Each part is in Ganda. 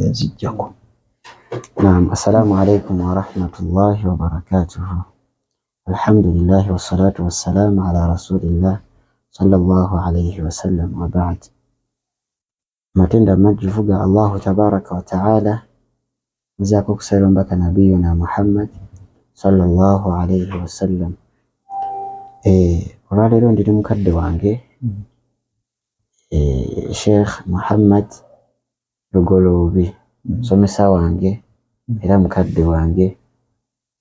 nzijjako. Naam, assalamu alaikum wa rahmatullahi wa barakatuhu. Alhamdulillah wa salatu wa salamu ala rasulillah sallallahu alayhi wa sallam wa ba'd. Matenda majivuga Allahu tabaraka wa ta'ala nzako kusala mbaka nabiyuna Muhammad sallallahu alayhi wa sallam. Olwaleero ndiri mukadde wange Sheikh Muhammad Lugolobi, somesa wange era mukadde wange.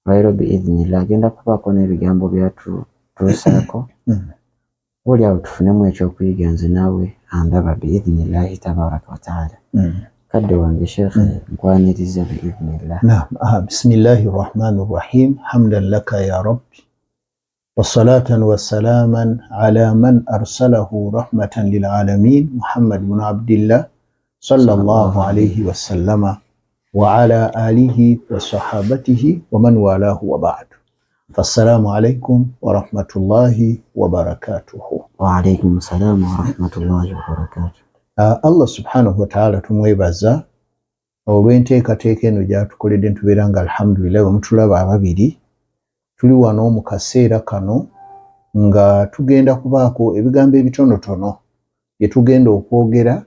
Olwaleero biidhnillah agenda kubaako n'ebigambo byatutuusaako oli awo tufunemu ekyokuyiga nze naawe andaba biidhnillahi tabaraka wa taala. Kadde wange Sheikh nkwaniriza biidhnillah. Naam, bismillahir rahmanir rahim. Hamdan laka ya rabbi wassalatan wassalaman ala man arsalahu rahmatan lil alamin Muhammad ibn Abdillah sallallahu alayhi wa sallama wa ala alihi wa sahabatihi wa man walahu wa ba'd. Fassalamu alaikum wa rahmatullahi wa barakatuhu. Wa alaikum salam wa rahmatullahi wa barakatuh. Allah subhanahu wa ta'ala tumwebaza olw'enteekateeka eno gyatukoledde ntubeera nga alhamdulillah bwemutulaba ababiri tuli wano mu kaseera kano nga tugenda kubaako ebigambo ebitonotono bye tugenda okwogera,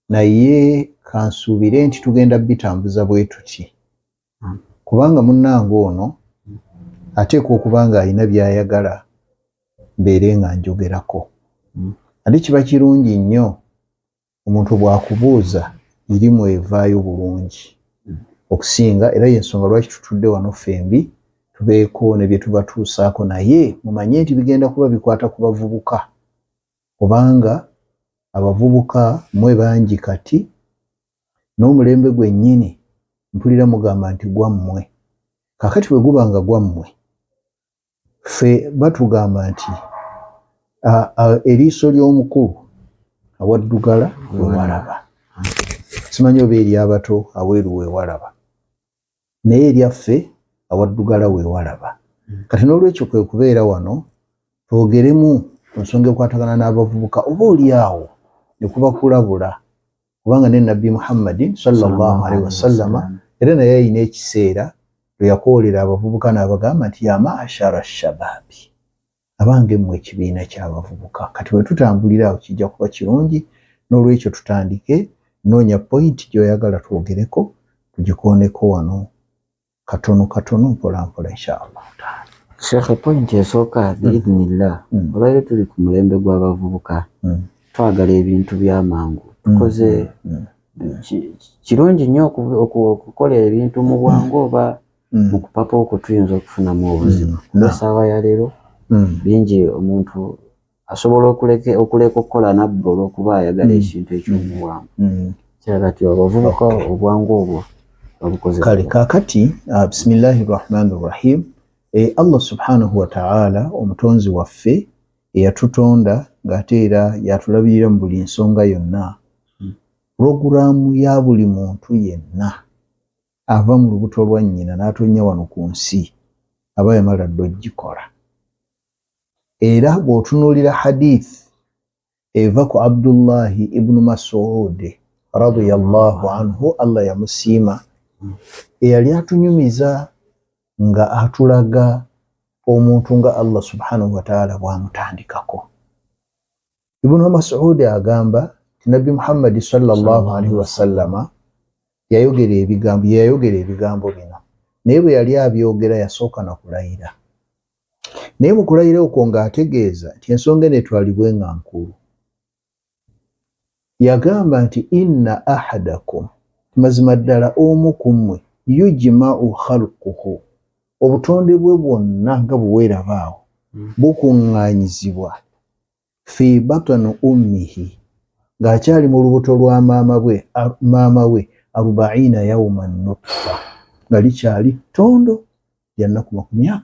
naye kansuubire nti tugenda bitambuza bwe tuti kubanga munnange ono ateekwa okuba nga alina by'ayagala mbeere nga njogerako. Ate kiba kirungi nnyo omuntu bw'akubuuza irimu evaayo bulungi okusinga, era y'ensonga lwaki tutudde wano ffembi tubeeko ne bye tubatuusaako, naye mumanye nti bigenda kuba bikwata ku bavubuka, kubanga abavubuka mwe bangi kati n'omulembe gwennyini mpulira mugamba nti gwammwe. Kakati bwe guba nga gwammwe, ffe batugamba nti eriiso ly'omukulu awaddugala wewalaba. Simanyi oba eri abato aweeru wewalaba, naye eryaffe awaddugala wewalaba. Kati n'olwekyo kwe kubeera wano twogeremu ku nsonga ekwatagana n'abavubuka, oba oli awo ne kuba kulabula, kubanga ne Nabbi Muhammadin sallallahu alaihi wasallama era naye ayina ekiseera lwe yakoolera abavubuka n'abagamba nti ya ma'ashara shababi, abange mmwe ekibiina ky'abavubuka. Kati bwe tutambulira awo kijja kuba kirungi, n'olwekyo tutandike noonya point gy'oyagala twogereko tugikooneko wano katono katono mpola mpola inshallah. Sheikh, point esooka biidhnillah, olwaleero tuli ku mulembe gw'abavubuka, twagala ebintu by'amangu tukoze. Kirungi nnyo okukola ebintu mu bwangu oba mu kupapa okwo tuyinza okufunamu obuzibu. Essaawa ya leero bingi omuntu asobola okuleka okukola nabbo olw'okuba ayagala ekintu eky'omu bwangu. Kiraga nti abavubuka obwangu obwo babukoze. Kale kaakati bismillahir rahmanir rahim. Allah subhanahu wa ta'ala omutonzi waffe eyatutonda ng'ate era yatulabirira mu buli nsonga yonna, puroguraamu ya buli muntu yenna ava mu lubuto lwa nnyina n'atonnya wano ku nsi aba yamala dda ogikola. Era bw'otunuulira hadith eva ku Abdullahi ibn Mas'ud radiyallahu anhu, Allah yamusiima, eyali atunyumiza nga atulaga omuntu nga Allah subhanahu wa ta'ala bw'amutandikako. Ibn Mas'ud agamba nti Nabbi Muhammad sallallahu alaihi wasallama yayogera ebigambo bino, naye bwe yali abyogera yasooka na kulayira. Naye mu kulayira okwo ng'ategeeza nti ensonga eno etwalibwe nga nkulu. Yagamba nti inna ahadakum, mazima ddala omu ku mmwe, yujma'u khalquhu, obutonde bwe bwonna nga bwe weerabaawo bukuŋŋaanyizibwa fi batni ummihi, ng'akyali mu lubuto lwa maama we 40 yawman nutfa, nga likyali ttondo lya nnaku 40.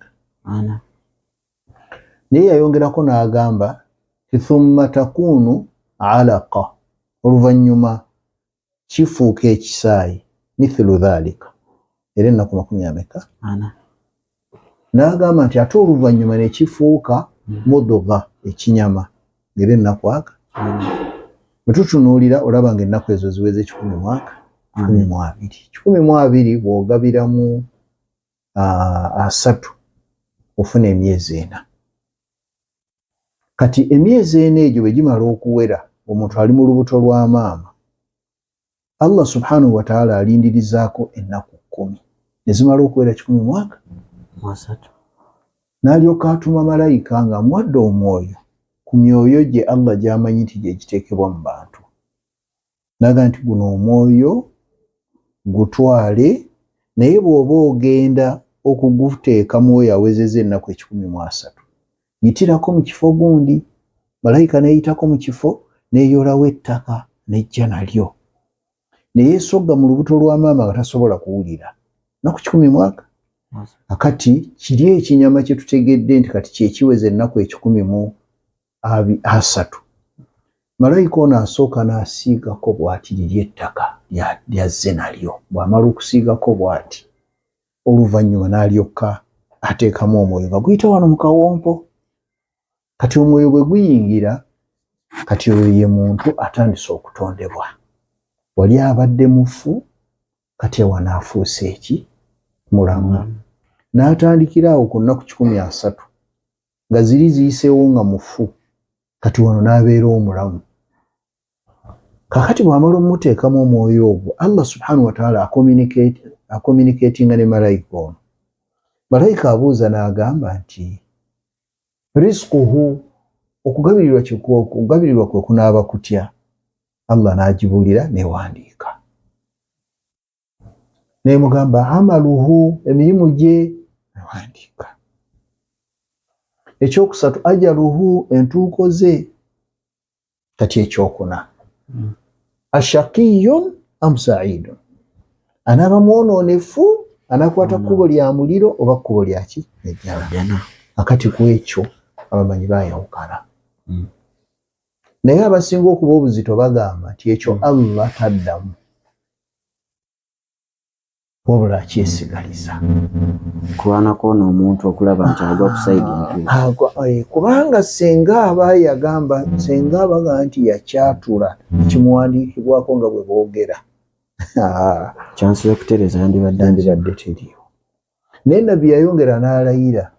Naye yayongerako n'agamba thumma takunu alaqa, oluvannyuma kifuuka ekisaayi mithlu dhalika, era ennaku 40. N'agamba nti ate oluvannyuma ne kifuuka mudugha, ekinyama, era ennaku 40. Bwe tutunuulira olaba ng'ennaku ezo ziweze 100 mwaka. 12 bw'ogabiramu 3 ofuna emyezi 4. Kati emyezi 4 egyo bwe gimala okuwera omuntu ali mu lubuto lwa maama, Allah subhanahu wa ta'ala alindirizaako ennaku 10 ezimala okuwera 13 n'alyoka atuma malayika nga amuwadde omwoyo ku myoyo gye Allah gy'amanyi nti gye giteekebwa mu bantu. Naga nti guno omwoyo gutwale, naye bw'oba ogenda okuguteeka mu oyo awezezza ennaku 13 yitirako mu kifo gundi. Malayika n'eyitako mu kifo n'eyolawo ettaka n'ejja nalyo neyeesogga mu lubuto lwa maama nga tasobola kuwulira ennaku 13. Akati kiri ekinyama kye tutegedde nti kati kyekiweza ennaku 13. Malayika ono asooka n'asiigako bw'ati liri ettaka lyazze nalyo. Bw'amala okusiigako bw'ati oluvannyuma n'alyoka ateekamu omwoyo nga guyita wano mu kawompo. Kati omwoyo bwe guyingira, kati oyo ye muntu atandise okutondebwa. Wali abadde mufu, kati wano afuuse eki? Mulamu. N'atandikira awo ku nnaku 13 nga ziri ziyiseewo nga mufu, kati wano n'abeera omulamu. Kakati bw'amala omuteekamu omwoyo ogwo, Allah subhanahu wa ta'ala akommunikatinga ne malayika ono. Malayika abuuza n'agamba nti rizquhu, okugabirirwa kwe kunaaba kutya? Allah n'agibuulira newandiika. Nemugamba amaluhu, emirimu gye newandiika. Ekyokusatu ajaluhu, entuuko ze. Kati ekyokuna ashaqiyun am sa'idun, anaaba mwonoonefu, anakwata kkubo lya muliro oba kkubo lyaki? Ejjana. Akati ku ekyo abamanyi baayawukana. Naye abasinga okuba obuzito bagamba nti ekyo Allah taddamu wabula akyesigaliza. Kulwana kwona omuntu okulaba nti agwa ku sayidi entuufu. Kubanga senga aba yagamba, senga abaga nti yakyatula kimuwandiikibwako nga bwe boogera, chansi y'okutereza yandibadde teriyo. Naye nabbi yayongera n'alayira,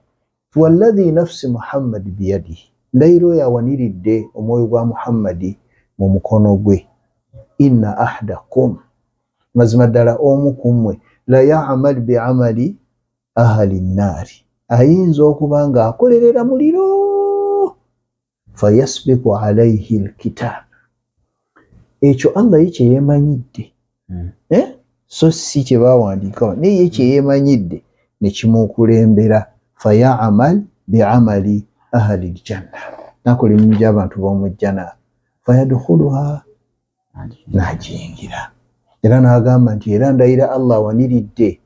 walladhi nafsi Muhammad biyadihi, ndayiro yawaniridde omwoyo gwa Muhammadi mu mukono gwe, inna ahdakum, mazima ddala omu ku mmwe, la ya'mal bi'amali ahli nnaari, ayinza okuba nga akolerera muliro, fayasbiqu alayhi alkitab, ekyo Allah ye kye yeemanyidde, so si kye baawandiikawo, naye ye kye yeemanyidde ne kimukulembera, faya'mal bi'amali ahli aljanna, nakola emirimu gy'abantu b'omu jjana, fayadkhuluha, n'agiyingira. Era n'agamba nti era ndayira Allah waniridde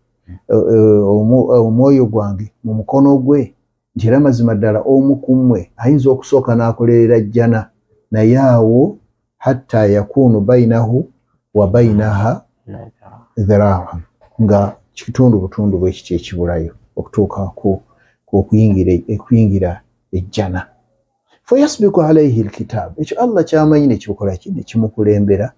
omwoyo gwange mu mukono gwe nti era mazima ddala omu ku mmwe ayinza okusooka n'akolerera jjana, naye awo hatta yakunu bainahu wa bainaha dhira'a, nga kitundu butundu bwe kiti ekibulayo okutuuka ku okuyingira ejjana. Fayasbiqu alayhi alkitab, ekyo Allah kyamanyi ne kikola ki? Ne kimukulembera,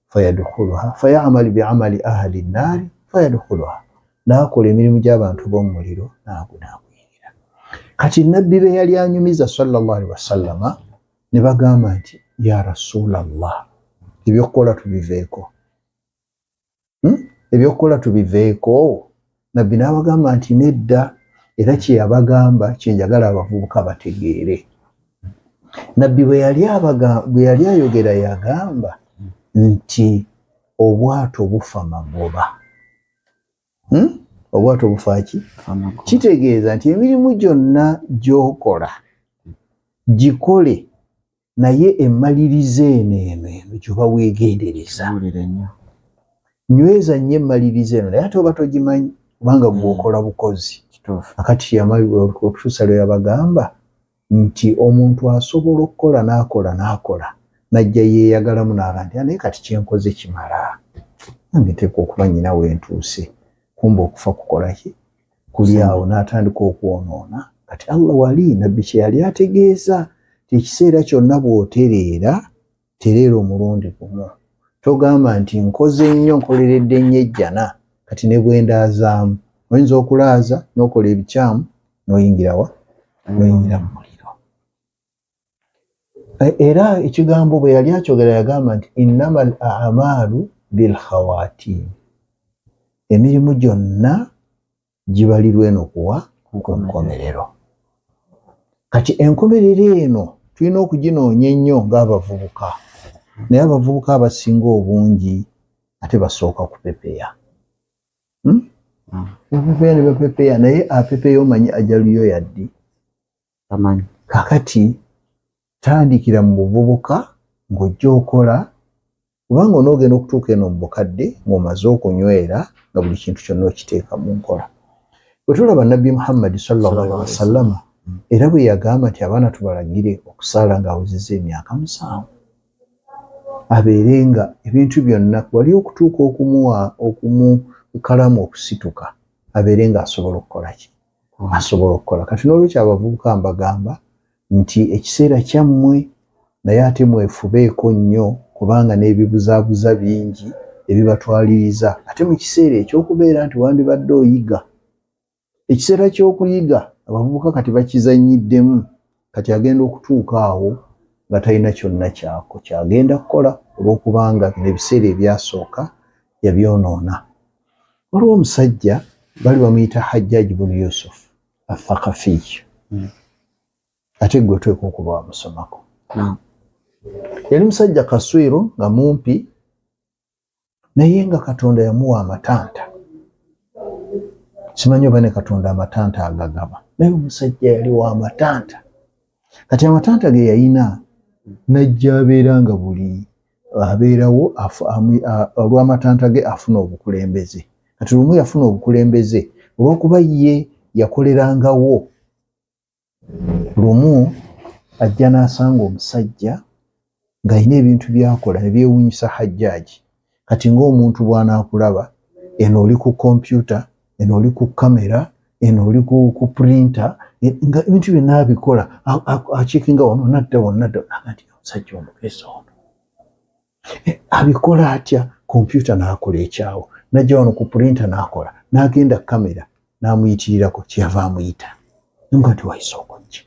fayadkhuluha fay'amal bi'amali ahli nnaari fayadkhuluha, n'akola emirimu gy'abantu b'omu muliro n'aguyingira. Kati nabbi be yali anyumiza sallallahu alaihi wasallama ne bagamba nti ya Rasulallah, ebyokukola tubiveeko, ebyokukola tubiveeko. Nabbi n'abagamba nti nedda, era kye yabagamba kye njagala abavubuka bategeere. Nabbi bwe yali ayogera yagamba nti obwato bufa magoba. Obwato bufa ki? Kitegeeza nti emirimu gyonna gy'okola gikole, naye emmalirize eno gy'oba weegendereza. Nyweza nnyo emmalirize eno, naye ate oba togimanyi kubanga gw'okola bukozi. Akati okutuusa lwe yabagamba nti omuntu asobola okukola n'akola najja yeeyagalamu n'abantu, naye kati kyenkoze kimala, nange nteekwa okuba nnyina wentuuse, kumba okufa kukola ki? Kuli awo n'atandika okwonoona. Kati Allah wali nabbi kye yali ategeeza ti ekiseera kyonna bw'otereera, tereera omulundi gumu, togamba nti nkoze nnyo nkoleredde nnyo ejjana kati ne bwendazaamu oyinza okulaaza n'okola ebikyamu n'oyingira n'oyingira mu muliro. Era ekigambo bwe yali akyogera yagamba nti innama al a'maalu bil khawatim, emirimu gyonna gibalirwa eno kuwa ku nkomerero. Kati enkomerero eno tulina okuginoonya ennyo ng'abavubuka, naye abavubuka abasinga obungi ate basooka kupepeya. Bapepeya ne bapepeya, naye apepeya omanyi ajaluyo yaddi amanyi. Kakati tandikira mu buvubuka ng'ojja okola, kubanga onoogenda okutuuka eno mu bukadde ng'omaze okunywera nga buli kintu kyonna okiteeka mu nkola. Bwe tulaba Nabbi Muhammad sallallahu alaihi wasallam era bwe yagamba nti abaana tubalagire okusaala ng'awezezza emyaka 7, abeerenga ebintu byonna wali okutuuka okumukalamu okusituka, abeerenga asobola okukola ki? Asobola okukola. Kati n'olwekyo abavubuka mbagamba nti ekiseera kyammwe naye ate mwefubeeko nnyo, kubanga n'ebibuzaabuza bingi ebibatwaliriza ate mu kiseera eky'okubeera nti wandibadde oyiga. Ekiseera ky'okuyiga abavubuka kati bakizannyiddemu, kati agenda okutuuka awo nga talina kyonna kyagenda kukola olw'okubanga bino ebiseera ebyasooka yabyonoona. Waliwo omusajja bali bamuyita Hajjaj ibn Yusuf Athaqafi, ate gwe oteekwa okuba wamusomako. Yali musajja kaswiru nga mumpi, naye nga Katonda yamuwa amatanta. Simanyi oba ne Katonda amatanta agagaba, naye omusajja yali wa matanta. Kati amatanta ge yayina najja abeera nga buli abeerawo olw'amatanta ge afuna obukulembeze. Kati lumu yafuna obukulembeze olw'okuba ye yakolerangawo. Lumu ajja n'asanga omusajja ng'alina ebintu byakola ne byewuunyisa Hajjaaji. Kati ng'omuntu bw'anaakulaba, eno oli ku kompyuta, eno oli ku kamera, eno oli ku printer, nga ebintu byonna abikola, akiikinga wano nadda nti omusajja omugezi ono abikola atya? Kompyuta n'akola ekyawo, najja wano ku printer n'akola, n'agenda kamera n'amuyitirirako, kyeyava amuyita namuga nti wayise okujja,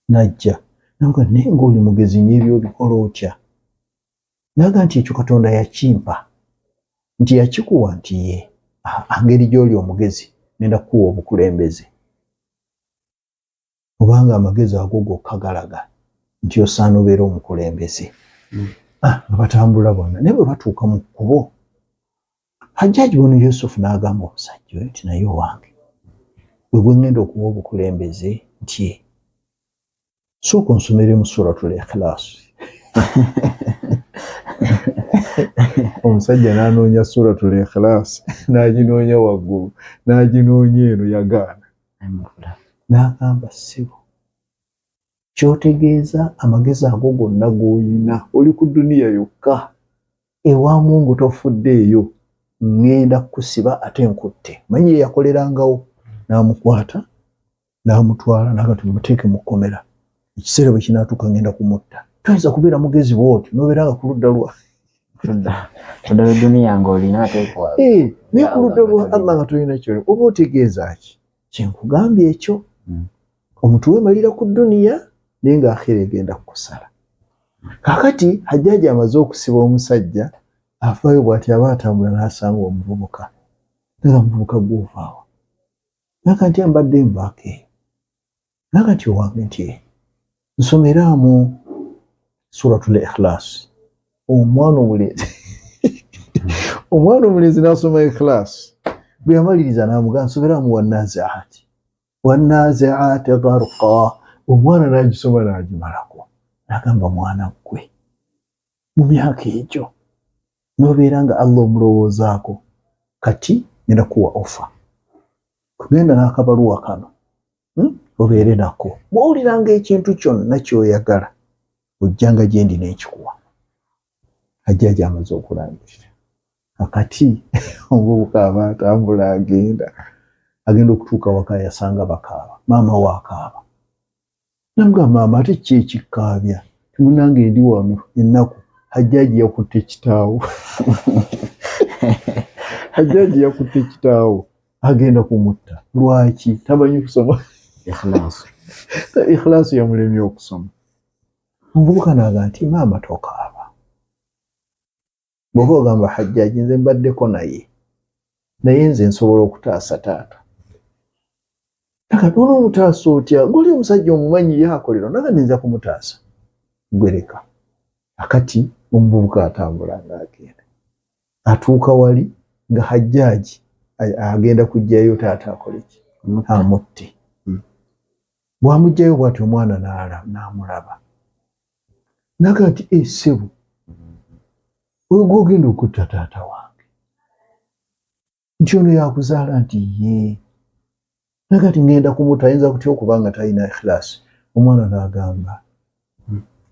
najja namuga naye ng'oli mugezi nnyo ebyo obikola otya? Naga nti ekyo Katonda yakimpa, nti yakikuwa nti ye angeri gy'oli omugezi nenda kukuwa obukulembeze, kubanga amagezi ago gokka galaga nti osaana obeera omukulembeze. Nga batambula bonna naye bwe batuuka mu kkubo, Hajjaj ibn Yusuf n'agamba omusajja oyo nti naye owange bwe gwe ngenda okuwa obukulembeze nti sooka onsomere mu Suratul Ikhlas. Omusajja n'anoonya Suratul Ikhlas, n'aginoonya waggulu, n'aginoonya eno, yagaana. N'agamba ssebo, ky'otegeeza amagezi ago gonna g'oyina oli ku duniya yokka, ewa Mungu tofuddeeyo, ngenda kukusiba ate nkutte. Manyi ye yakolerangawo. N'amukwata n'amutwala n'aga tumuteeke mu kkomera, ekiseera bwe kinaatuuka ngenda kumutta. Toyinza kubeera mugezi bw'oti n'obeera nga ku ludda lwa Todala duniya ng'olina ateekwa. Naye ku ludda lwa Allah nga tolina kyoli, oba otegeeza ki? Kyenkugambye ekyo. Omuntu weemalira ku duniya naye ng'akhira egenda kukusala. Kaakati Hajjaaji amaze okusiba omusajja, afaayo bw'ati aba atambula n'asanga omuvubuka. Naga omuvubuka gw'ovaawa? Naga nti mbadde nvaako eyo. Naga nti owange nti nsomeramu Suratul Ikhlas. Omwana omulenzi n'asoma Ikhlas. Bwe yamaliriza n'amugamba nsomeramu Wannaazi'aati. Wannaazi'aati gharqa. Omwana n'agisoma n'agimalako. N'agamba mwana ggwe mu myaka egyo n'obeera nga Allah omulowoozaako, kati ngenda kuwa ofa. Kugenda n'akabaluwa kano obeere nako. Bw'owuliranga ekintu kyonna ky'oyagala ojjanga gye ndi n'ekikuwa. Hajjaaji amaze okulangirira. Kakati omuvubuka aba atambula agenda okutuuka waka yasanga bakaaba. Maama we akaaba. Namugamba maama ate ki ekikkaabya? Munnange ndi wano ennaku Hajjaji yakutte kitaawo. Hajjaji yakutte kitaawo agenda kumutta. Lwaki? Tamanyi kusoma. Ikhlaasu yamulemye okusoma. Omuvubuka n'agamba nti maama tokaaba. Bw'oba ogamba Hajjaji nze mbaddeko naye nze nsobola okutaasa taata. Nakati onoomutaasa otya? Ng'oli omusajja omumanyi yakolera naga nza kumutaasa. Gwereka. Akati omuvubuka atambula ng'agenda. Atuuka wali nga Hajjaji agenda kuggyayo taata akole ki? Amutte. Bw'amuggyayo bw'atyo omwana n'amulaba. Naga nti ssebo oyo gw'ogenda okutta taata wange. Nti ono yakuzaala nti ye. Naga nti ngenda kumutta ayinza kutya okuba nga talina ikhlasi. Omwana n'agamba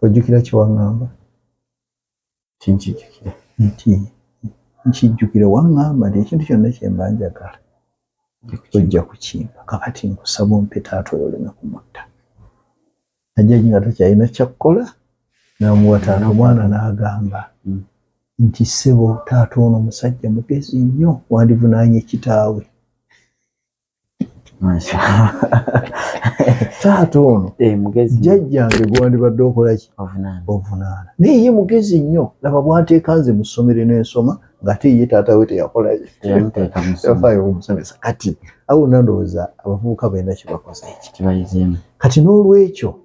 ojjukira kye waŋŋamba? Kinkijjukira. Nti nkijjukira waŋŋamba nti ekintu kyonna kye mba njagala ojja kukimpa. Kakati nkusaba ompe taata oyo oleme kumutta. Hajjaji nga takyalina kyakkola n'amuwa taata. Omwana n'agamba nti ssebo taata ono musajja mugezi nnyo wandivunaanye kitaawe. Taata ono jjajjange gwe wandibadde okola ki? Ovunaana. Naye ye mugezi nnyo. Laba bw'anteeka nze mu ssomero n'ensoma ng'ate ye taata we teyakola ki? Yafaayo omusomesa. Kati awo ndowooza abavubuka balina kye bakoze eki. Kati n'olwekyo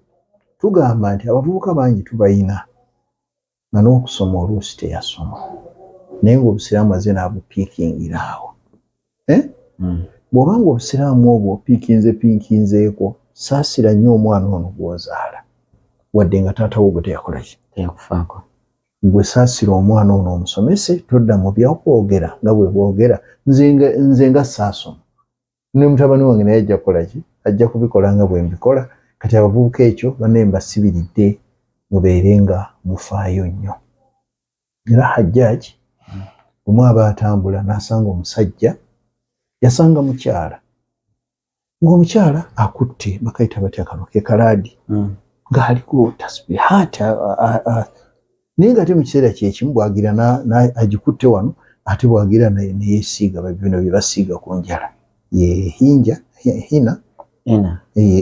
tugamba nti abavubuka bangi tubayina nga n'okusoma oluusi teyasoma. Naye ng'obusiraamu azze n'abupiikingira awo. Bw'obanga obusiraamu obwo opiikinzeeko saasira nnyo omwana ono gw'ozaala wadde nga taata wo gwe teyakola ki? Teyakufaako. Gwe saasira omwana ono omusomese, todda mu byakwogera nga bwe boogera. Nze nga saasoma. Ne mutabani wange naye ajja kukola ki? Ajja kubikola nga bwe mbikola. Kati abavubuka ekyo banne mbasibiridde mubeere nga mufaayo nnyo. Era Hajjaji bwe aba atambula n'asanga omusajja, yasanga mukyala. Ng'omukyala akutte bakayita batya kano ke kalaadi ng'aliko tasbihaati naye ng'ate mu kiseera kye kimu bw'agira agikutte wano ate bw'agira ne yeesiiga bino bye basiiga ku njala. Ye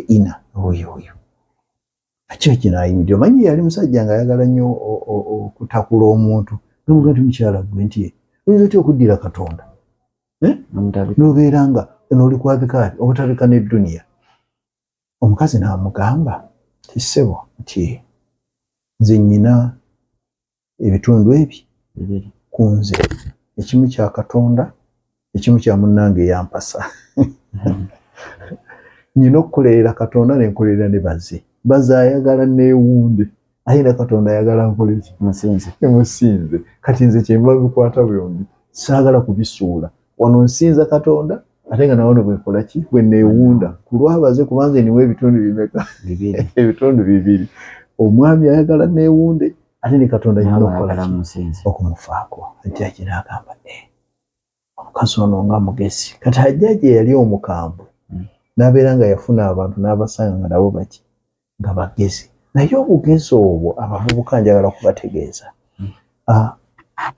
ina oyo. Hajjaji n'ayimiridde. Omanyi yali musajja ng'ayagala nnyo okutakula omuntu. N'omuga nti mukyala gwe nti oyinza otya okuddira Katonda? N'obeera nga n'oli kwabika obutabika n'edduniya. Omukazi n'amugamba nti ssebo nti nze nnyina ebitundu ebi ku nze. Ekimu kya Katonda, ekimu kya munnange eyampasa. Nnyina okukolerera Katonda ne nkolerera ne bazze. Bazze ayagala neewunde. Ayina Katonda ayagala nkole ki? Musinze. Kati nze kye mba bikwata byombi. Saagala kubisuula. Wano nsinza Katonda ate nga nawo bwekola ki? Bwe neewunda. Ku lwabaze kubanza niwe ebitundu bimeka? Ebitundu bibiri. Omwami ayagala neewunde ate ne Katonda nyina okukola ki? Okumufaako. Hajjaji n'agamba omukazi ono nga mugezi. Kati Hajjaji yali omukambwe. N'abeera nga yafuna abantu n'abasanga nga nabo baki? Nga bagezi. Naye obugezi obwo abavubuka njagala kubategeeza.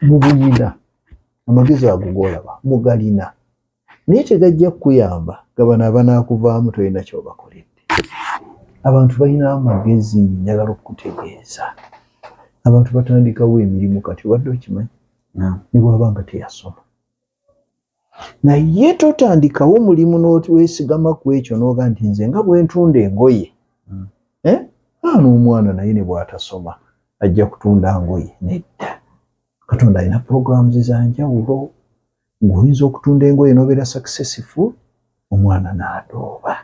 Mu buyina amagezi ago g'olaba mugalina. Naye tegajja kukuyamba gabana abanaakuvaamu tolina ky'obakoledde. Abantu balina amagezi njagala okukutegeeza. Abantu batandikawo emirimu kati wadde okimanyi? Ne bw'aba nga teyasoma. Naye totandikawo mulimu n'oweesigama ku ekyo n'oga nti nze nga bwe ntunda engoye. N'omwana naye ne bw'atasoma ajja kutunda ngoye. Nedda. Katonda alina programs za njawulo. Ng'oyinza okutunda engoye n'obeera successful, omwana n'adooba.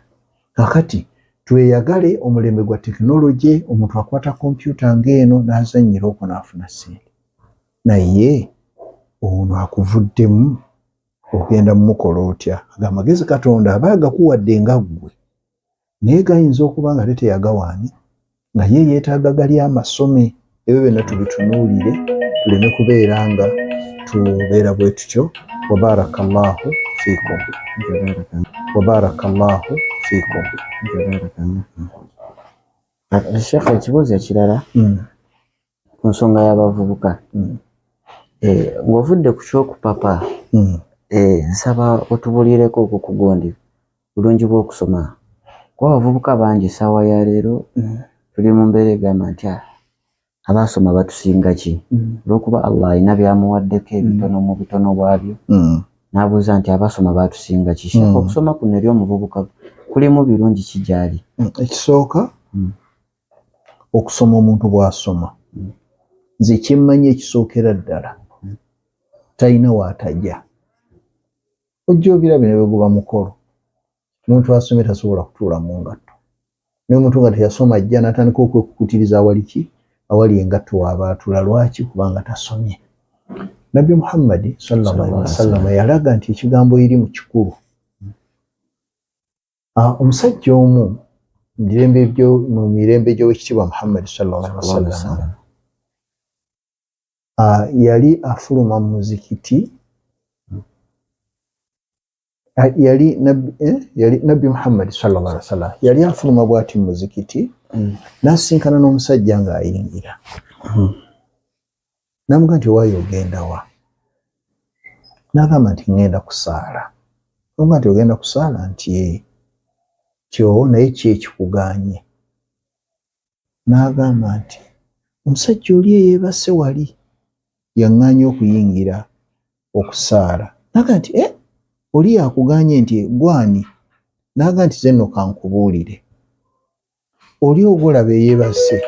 Kakati tweyagale omulembe gwa tekinologi, omuntu akwata kompyuta ng'eno n'azannyira okwo n'afuna ssente. Naye ono akuvuddemu ogenda mumukola otya? Amagezi Katonda aba agakuwadde nga ggwe. Naye gayinza okuba nga teteyagawaani nga ye yeetaaga gali amasome. Ebyo byonna tubitunuulire tuleme kubeera nga tubeera bwe tutyo. Wabarakallahu fiikum. Wabarakallahu fiikum. Sheikh, ekibuuzo ekirala ku nsonga y'abavubuka ng'ovudde ku ky'okupapa nsaba otubulireko okukugondi bulungi bw'okusoma kuba abavubuka bangi essaawa ya leero tuli mu mbeera egamba nti abaasoma batusinga ki olw'okuba Allah alina byamuwaddeko ebitono mu butono bwabyo n'abuuza nti abaasoma batusinga ki okusoma kuno eri omuvubuka kulimu birungi ki gyali ekisooka okusoma omuntu bw'asoma nze kyemmanyi ekisookera ddala talina waatajja ojja obirabe ne bweguba mukolo omuntu asomye tasobola kutuula mu ngatto naye omuntu nga teyasoma ajja n'atandika okwekukutiriza awali engatto waaba atula lwaki kubanga tasomye Nabbi Muhammad sallallahu alaihi wasallam yalaga nti ekigambo eri mu kikulu omusajja omu mu mirembe gy'owekitiibwa Muhammad sallallahu alaihi wasallam yali afuluma mu muzikiti yali Nabbi Muhammad sallallahu alaihi wasallam yali afuluma bw'ati mu muzikiti n'asisinkana n'omusajja ng'ayingira n'amugamba nti owaayo ogenda wa n'agamba nti ngenda kusaala n'amugamba nti ogenda kusaala nti kyo naye ki ekikuganye n'agamba nti omusajja oli eyeebase wali yaŋŋaanya okuyingira okusaala n'agamba nti oli yakuganye nti gwani n'agamba nti ze nno kankubuulire oli ogolaba eyeebase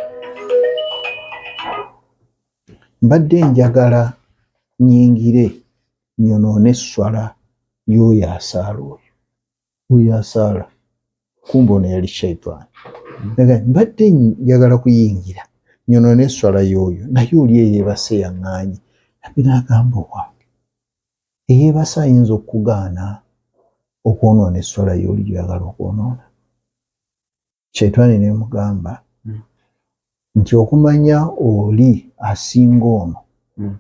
mbadde njagala nnyingire nyonoone esswala y'oyo asaala oyo asaala kumbe ono yali shaitaani mbadde njagala kuyingira nyonoone esswala y'oyo naye oli eyeebase yaŋŋaanye nabbi n'agamba owange eyeebase ayinza okugaana okwonoona esswala y'oli gy'oyagala okwonoona shaitaani n'emugamba nti okumanya oli asinga ono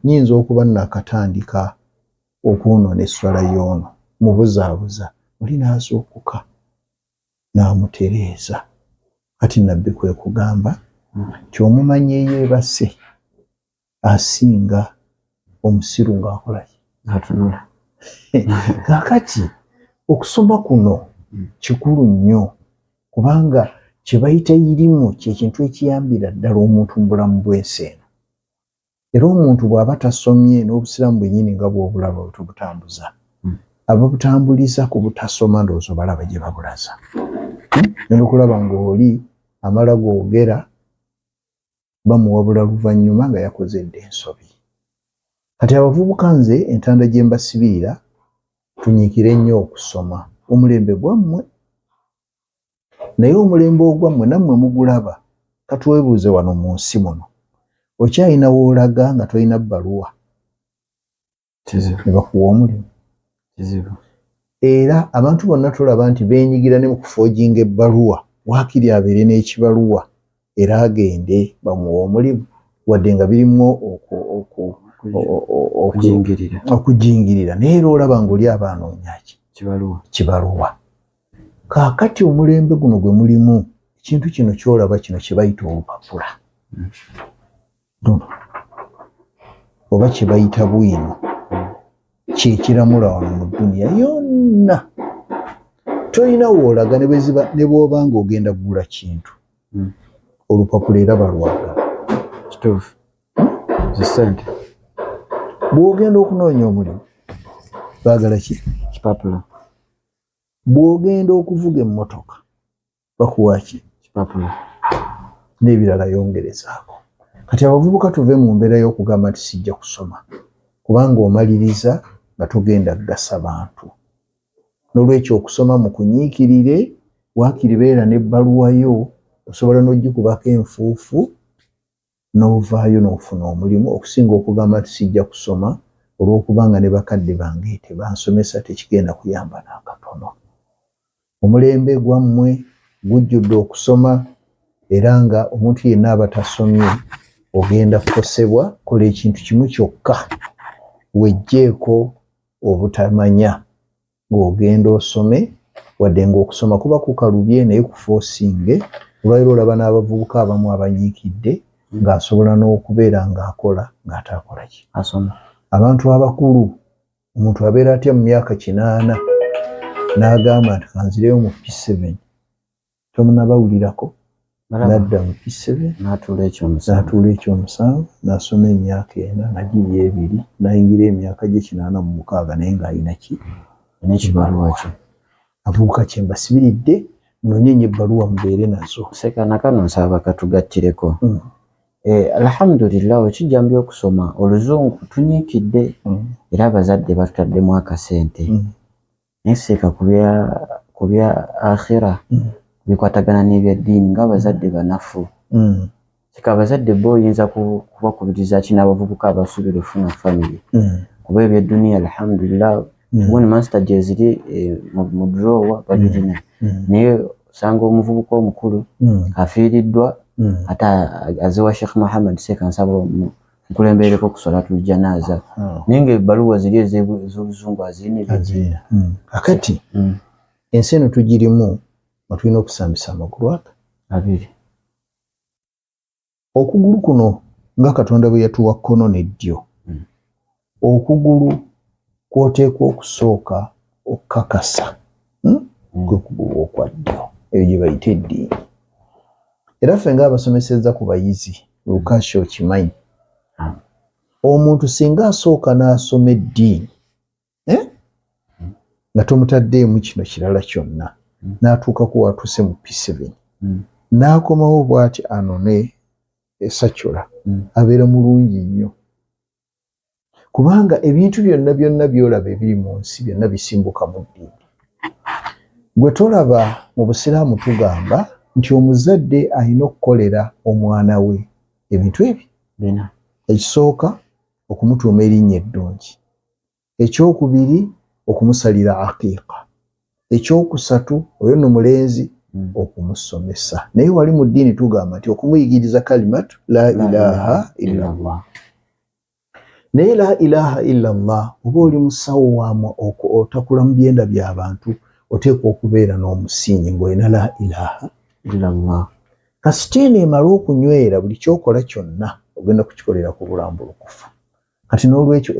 nyinza okuba nakatandika okwonoona esswala y'ono mubuzaabuza oli n'azuukuka n'amutereeza kati nabbi kwe kugamba ky'omumanya eyeebase asinga omusiru ng'akolaki atunula kaakati okusoma kuno kikulu nnyo kubanga kye bayita irimu kyekintu ekiyambira ddala omuntu mu bulamu bw'ensi eno era omuntu bw'aba tasomye n'obusiraamu bwennyini nga bw'obulaba bwe tubutambuza ababutambuliza ku butasoma ndowooza balaba gye babulaza n'okulaba ng'oli amala googera bamuwabula luvannyuma nga yakoze dda ensobi kati abavubuka nze entanda gye mbasibirira tunyiikire nnyo okusoma omulembe gwammwe naye omulembe ogwammwe nammwe mugulaba katwebuuze wano mu nsi muno okyalina woolaga nga tolina bbaluwa ne bakuwa omulimu era abantu bonna tulaba nti beenyigira ne mu kufoojinga ebbaluwa waakiri abeere n'ekibaluwa era agende bamuwa omulimu wadde nga birimu okujingirira naye era olaba ng'oli abaanoonya kibaluwa kaakati omulembe guno gwe mulimu ekintu kino kyolaba kino kye bayita olupapula oba kye bayita bwino kyekiramula wano mu dduniya yonna tolina woolaga ne bw'oba ng'ogenda kugula kintu olupapula era balwagala kituufu zisente bw'ogenda okunoonya omulimu baagala ki kipapula bw'ogenda okuvuga emmotoka bakuwa ki kipapula n'ebirala yongerezaako kati abavubuka tuve mu mbeera y'okugamba nti sijja kusoma kubanga omaliriza nga togenda kugasa bantu n'olwekyo okusoma mu kunyiikirire waakiri beera n'ebbaluwa yo osobola n'ogikubako enfuufu n'ovaayo n'ofuna omulimu okusinga okugamba nti sijja kusoma olw'okubanga ne bakadde bange tebansomesa tekigenda kuyamba n'akatono omulembe gwammwe gujjudde okusoma era nga omuntu yenna aba tasomye ogenda kukosebwa kola ekintu kimu kyokka wejjeeko obutamanya ng'ogenda osome wadde ng'okusoma kuba kukalubye naye kufoosinge olwaliro olaba n'abavubuka abamu abanyiikidde ng'asobola n'okubeera ng'akola ng'ataakola ki asoma. Abantu abakulu omuntu abeera atya mu myaka 80 n'agamba nti kanzireyo mu P7 tomunabawulirako nadda mu P7 n'atuula ekyomusanvu n'asoma emyaka 4 nagiye 2 n'ayingira emyaka gye 86 naye ng'alina ki n'ekibaluwa kye. avubuka kye mbasibiridde nonyenye ebbaluwa mubeere nazo. Sekana kano nsaba katugattireko. Alhamdulillah ekijjambye okusoma oluzungu tunyiikidde era abazadde batutaddemu akasente naye seeka ku bya akhira bikwatagana n'ebyaddiini ng'abazadde banafu. Kika abazadde bo oyinza kubakubiriza kino abavubuka abasuubira ofuna family kuba ebyeduniya alhamdulillah one master gye ziri mu drawer babirina naye osanga omuvubuka omukulu afiiriddwa ate azewa Sheikh Muhammad Seeka nsaba nkulembereko ku salatu janaza naye ng'ebbaluwa ziri ez'oluzungu azirina akati ensi eno tugirimu nga tulina okusambisa amagulu abiri. Okugulu kuno nga Katonda bwe yatuwa kkono n'eddyo okugulu kwoteekwa okusooka okukakasa kwe kugulu okwa ddyo eyo gye bayita eddiini era ffe ng'abasomesezza ku bayizi Lukasha okimanyi omuntu singa asooka n'asoma eddiini nga tomutaddeemu kino kirala kyonna n'atuukako watuuse mu P7 n'akomawo bw'ati anone esacula abeera mulungi nnyo kubanga ebintu byonna byolaba ebiri mu nsi byonna bisimbuka mu ddiini. Gwe tolaba mu Busiraamu tugamba nti omuzadde alina okukolera omwana we ebintu ebi bina. Ekisooka okumutuuma erinnya eddungi, ekyokubiri okumusalira aqiiqa, ekyokusatu oyo nno mulenzi okumusomesa. Naye wali mu ddiini tugamba nti okumuyigiriza kalimatu la ilaha illallah. Naye la ilaha illallah oba oli musawo wamu otakula mu byenda by'abantu oteekwa okubeera n'omusingi ng'olina la ilaha illallah. Kasiteeni emala okunywera buli kyokola kyonna ogenda kukikolera ku bulambulukufu. Kati n'olwekyo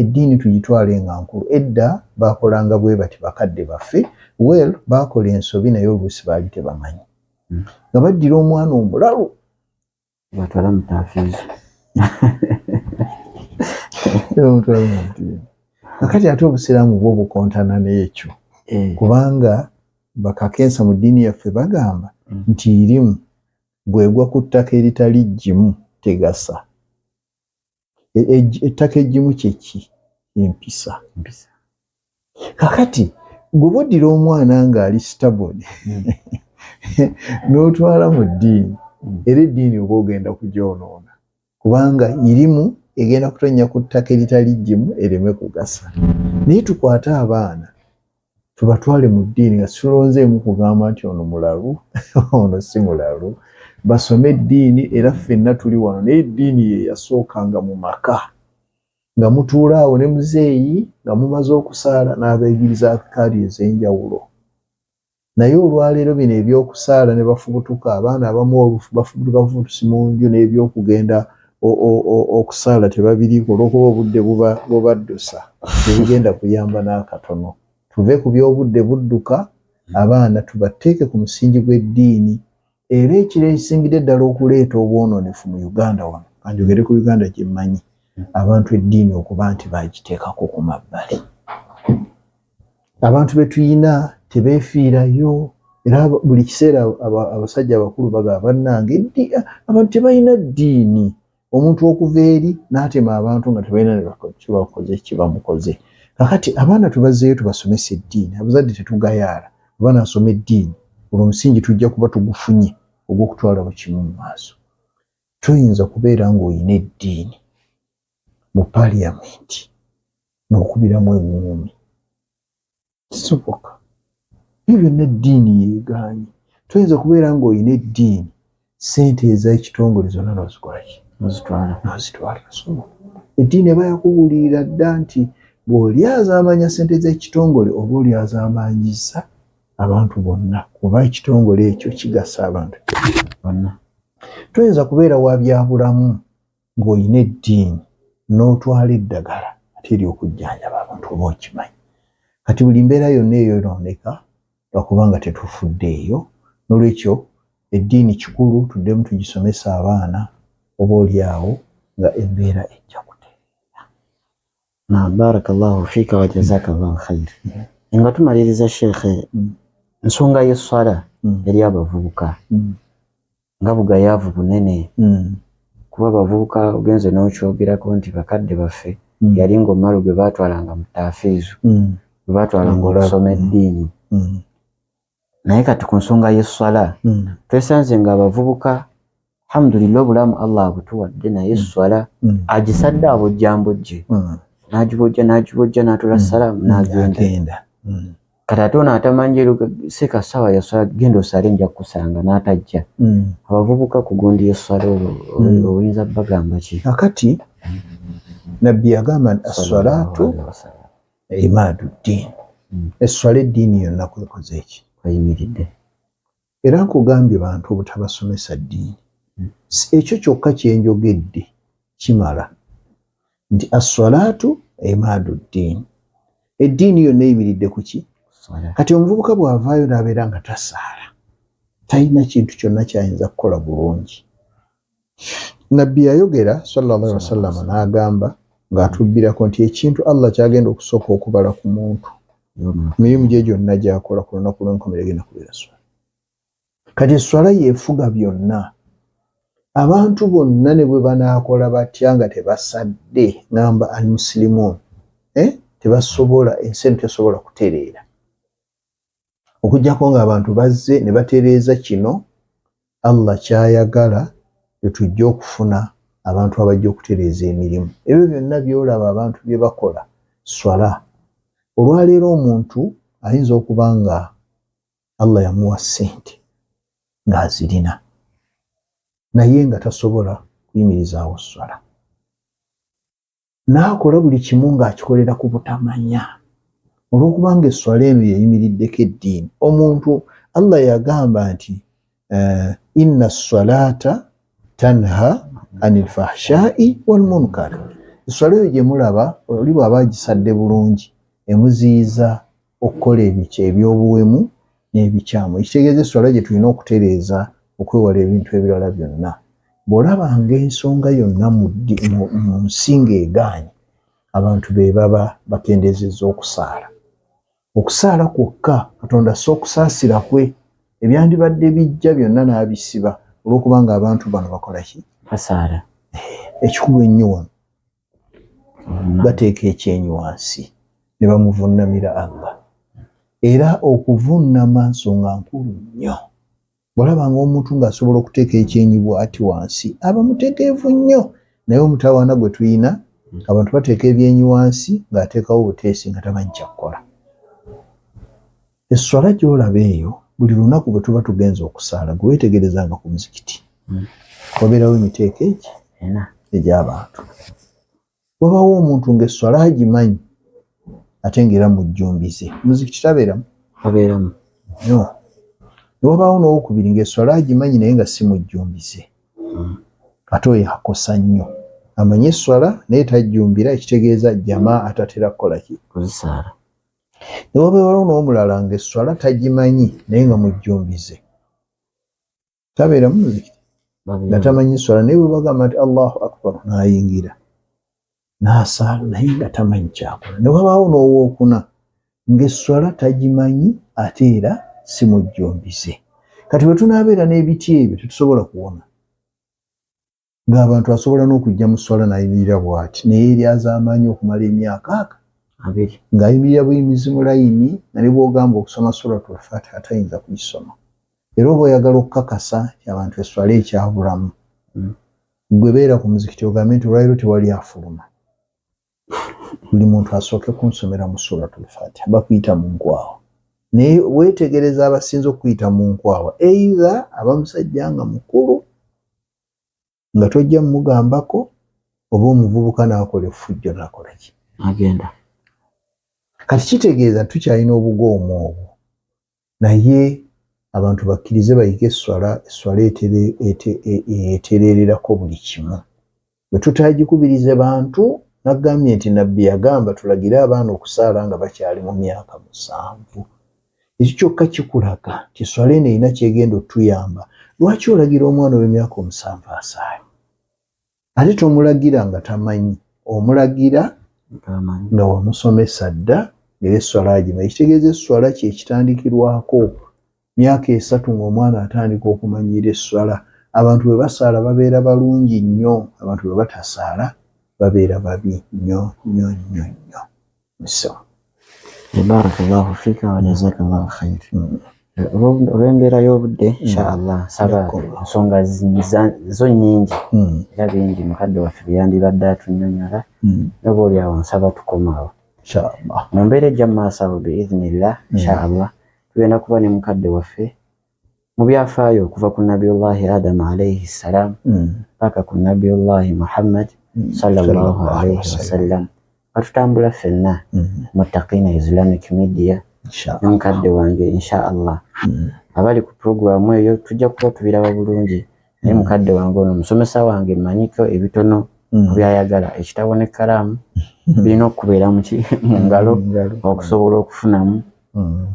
eddiini tugitwale nga nkulu. Edda baakolanga bwe bati bakadde baffe baakola ensobi naye oluusi baali tebamanyi nga baddira omwana omulalu batwala mutaafiizi kakati ate Obusiraamu bwo bukontana n'ekyo kubanga bakakensa mu ddiini yaffe bagamba nti irimu bwegwa ku ttaka eritali ggimu tegasa. Ettaka eggimu kyeki empisa. Kakati gwe oddira omwana ng'ali stable n'otwala mu ddiini era eddiini oba ogenda kugyonoona kubanga irimu egenda kutonnya ku ttaka eritali ggimu ereme kugasa. Naye tukwate abaana tubatwale mu ddiini nga tulonzeemu kugamba nti ono mulalu ono si mulalu, basome eddiini era ffenna tuli wano naye eddiini ye yasookanga mu maka nga mutuula awo ne muzeeyi nga mumaze okusaala n'abayigiriza akaali ez'enjawulo. Naye olwaleero bino ebyokusaala ne bafubutuka abaana abamu bafubutusi mu nju n'ebyokugenda okusaala tebabiriiko olw'okuba obudde bubaddusa tebigenda kuyamba n'akatono. Tuve ku by'obudde budduka abaana tubateeke ku musingi gw'eddiini era ekisingidde ddala okuleeta obwononefu mu Uganda wano kanjogere ku Uganda gye mmanyi abantu eddiini okuba nti bagiteekako ku mabbali. Abantu be tuyina tebeefiirayo era buli kiseera abasajja abakulu bagamba bannange abantu tebalina ddiini. Omuntu okuva eri n'atema abantu nga tebalina kibakoze kibamukoze. Kakati abaana tubazeeyo tubasomesa eddiini, abazadde tetugayaala abaana asoma eddiini olwo omusingi tujja kuba tugufunye ogw'okutwala bukimu mu maaso. Toyinza kubeera ng'olina eddiini mu paaliyamenti n'okubiramu eŋŋuumi kisoboka. Ebyo byonna eddiini yeegaanye. Toyinza kubeera ng'olina eddiini ssente ez'ekitongole zonna n'ozikolaki n'ozitwala. Eddiini eba yakubulirira dda nti bw'olyazaamanya ssente z'ekitongole oba olyazaamaanyizza abantu bonna kuba ekitongole ekyo kigasa abantu bonna. Toyinza kubeera wa byabulamu ng'olina eddiini n'otwala eddagala ate ery'okujjanjaba abantu oba okimanyi. Kati buli mbeera yonna eyonooneka lwakubanga tetufuddeeyo. N'olwekyo eddiini kikulu tuddemu tugisomesa abaana oba oliawo nga embeera ejja kutereera. Barakallahu fiika wa jazakallahu khair. Nga tumaliriza Sheikh, ensonga y'esswala eri abavubuka nga bugayaavu bunene. Kuba abavubuka ogenze n'okyogerako nti bakadde baffe yali ng'omalo gwe baatwalanga mu taafiizu, gwe baatwalanga okusoma eddiini. Naye kati ku nsonga y'esswala twesanze ng'abavubuka alhamdulillah obulamu Allah abutuwadde, naye esswala agisadde abojjambojje, n'agibojja n'atula salaamu n'agenda. Kati ate ono atamanyi seka ssaawa ya sswala genda osale nja kukusanga n'atajja. Abavubuka ku gundi y'esswala oyinza bagamba ki? Akati Nabbi yagamba nti as-salaatu imaadu ddiin. Esswala eddiini yonna kwekoze eki? Kweyimiridde. Era nkugambye bantu obutabasomesa ddiini. Ekyo kyokka kye njogedde kimala nti as-salaatu imaadu ddiin. Eddiini yonna eyimiridde ku ki? Kati omuvubuka bw'avaayo n'abeera nga tasaala, talina kintu kyonna ky'ayinza kukola bulungi. Nabbi yayogera sallallahu alaihi wasallam n'agamba ng'atubbirako nti ekintu Allah kyagenda okusooka okubala ku muntu emirimu gye gyonna gy'akola ku lunaku lw'enkomerero egenda kubeera swala. Kati esswala yeefuga byonna. Abantu bonna ne bwe banaakola batya nga tebasadde ngamba al-muslimuun, tebasobola, ensi eno tesobola kutereera. Okuggyako ng'abantu bazze ne batereeza kino, Allah ky'ayagala tujja okufuna abantu abajja okutereeza emirimu. Ebyo byonna by'olaba abantu bye bakola swala. Olwaleero omuntu ayinza okuba nga Allah yamuwa ssente ng'azirina naye nga tasobola kuyimirizaawo swala. N'akola buli kimu ng'akikolera ku butamanya. Olw'okubanga esswala eno yeyimiriddeko eddiini. Omuntu Allah yagamba nti inna as-salata tanha anil fahshai wal munkar. Esswala eyo gye mulaba oli bw'aba agisadde bulungi emuziyiza okukola eby'obuwemu n'ebikyamu. Ekitegeeza esswala gye tulina okutereeza okwewala ebintu ebirala byonna. Bw'olabanga ensonga yonna mu nsinga egaanye, abantu be baba bakendezezza okusaala. Okusaala kwokka Katonda si okusaasira kwe, ebyandibadde bijja byonna n'abisiba olw'okubanga abantu bano bakola ki? Basaala. Ekikulu ennyo wano bateeka ekyenyi wansi ne bamuvunnamira Allah. Era okuvunnama nsonga nkulu nnyo. Bw'olabanga omuntu ng'asobola okuteeka ekyenyi bw'ati wansi aba mutegeevu nnyo. Naye omutawaana gwe tuyina abantu bateeka ebyenyi wansi ng'ateekawo obuteesi nga tamanyi kyakkola. Esswala gy'olaba eyo buli lunaku bwe tuba tugenza okusaala gwe weetegerezanga ku muzikiti wabeerawo emiteeko egi egy'abantu. Wabaawo omuntu ng'esswala agimanyi ate ng'era mujjumbize. Muzikiti tabeeramu? Abeeramu. No. Ne wabaawo n'owokubiri ng'esswala agimanyi naye nga si mujjumbize. Ate oyo akosa nnyo. Amanyi esswala naye tajjumbira, ekitegeeza jamaa atatera kukola ki? Kuzisaala. Ne wabaawo n'omulala ng'esswala tagimanyi naye nga mujjumbize. Tabeeramu muzikiti? Nga tamanyi esswala naye bwe bagamba nti Allahu akbar n'ayingira n'asaala naye nga tamanyi kyakola. Ne wabaawo n'owookuna ng'esswala tagimanyi ate era si mujjumbize. Kati bwe tunaabeera n'ebiti ebyo tetusobola kuwona. Ng'abantu asobola n'okujja mu sswala n'ayimirira bw'ati naye eryaz'amaanyi okumala emyaka 2 ng'ayimirira buyimizi mu layini nga ne bw'ogamba okusoma suratul Fatiha tayinza kugisoma. Era oba oyagala okukakasa nti abantu esswala ekyabulamu, gwe beera ku muzikiti ogambe nti olwaleero tewali afuluma. Buli muntu asooke kunsomera mu suratul Fatiha bakuyita mu nkwawa. Naye weetegereza abasinze okuyita mu nkwawa either abamusajja nga mukulu nga tojja mugambako oba omuvubuka n'akola effujjo n'akola ki? Agenda. Kati kitegeeza tukyalina obugoomu obwo. Naye abantu bakkirize bayige esswala etereererako buli kimu. Bwe tutagikubirize bantu, nagambye nti nabbi yagamba tulagire abaana okusaala nga bakyali mu myaka 7. Ekyo kyokka kikulaga nti esswala eno erina kyegenda otuyamba. Lwaki olagira omwana w'emyaka 7 asaayo? Ate tomulagira nga tamanyi, omulagira nga wamusomesa dda era esswala agimanyi. Kitegeeza esswala kyekitandikirwako myaka 3 ng'omwana atandika okumanyiira esswala. Abantu bwe basaala babeera balungi nnyo, abantu bwe batasaala babeera babi nnyo. Barakallahu fika wa jazakallahu khair. Olw'embeera y'obudde inshallah nsaba ensonga zo nnyingi era bingi mukadde waffe byandibadde atunnyonnyola oba oliawo nsaba tukomaawo inshallah. Mu mbeera ejja mu maaso awo biidhnillah inshallah tugenda kuba ne mukadde waffe mu byafaayo okuva ku nabiyullahi Adamu alayhi salam paka ku nabiyullahi Muhammad sallallahu alayhi wasallam. Batutambula ffenna Muttaqina Islamic Media mukadde wange inshallah abali ku programu eyo tujja kuba tubiraba bulungi. Naye mukadde wange ono musomesa wange mmanyiko ebitono byayagala ekitabo n'ekkalaamu birina okubeera mu ngalo okusobola okufunamu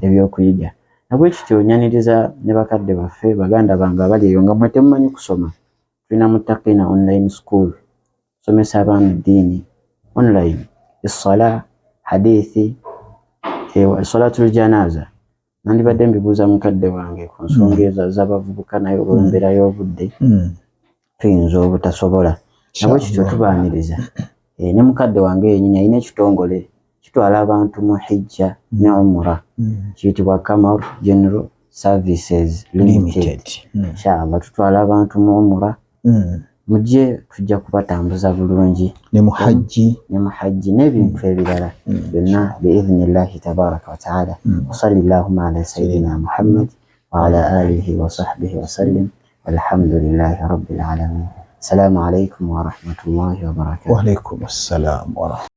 ebyokuyiga. Nabwe kityo nyaniriza ne bakadde baffe baganda bange abali eyo nga mwe temumanyi kusoma. Tulina Muttaqina online school somesa abaana ddiini online, essala, hadithi, salatul janaza. Nandibadde mbibuuza mukadde wange ku nsonga ezo z'abavubuka naye olw'embeera y'obudde tuyinza obutasobola. Nabwe kityo tubaaniriza ne mukadde wange yennyini alina ekitongole kitwala abantu mu hijja ne umra kiyitibwa Qamar General Services Limited. Inshallah tutwala abantu mu umra mujje tujja kubatambuza bulungi ne muhajji n'ebintu ebirala byonna biidhnillahi tabaraka wa taala. Wa sallallahu ala sayyidina Muhammad wa ala alihi wa sahbihi wa sallim walhamdulillahi rabbil alamin. Assalamu alaikum wa rahmatullahi wa barakatuh. Wa alaikum assalam wa rahmatullahi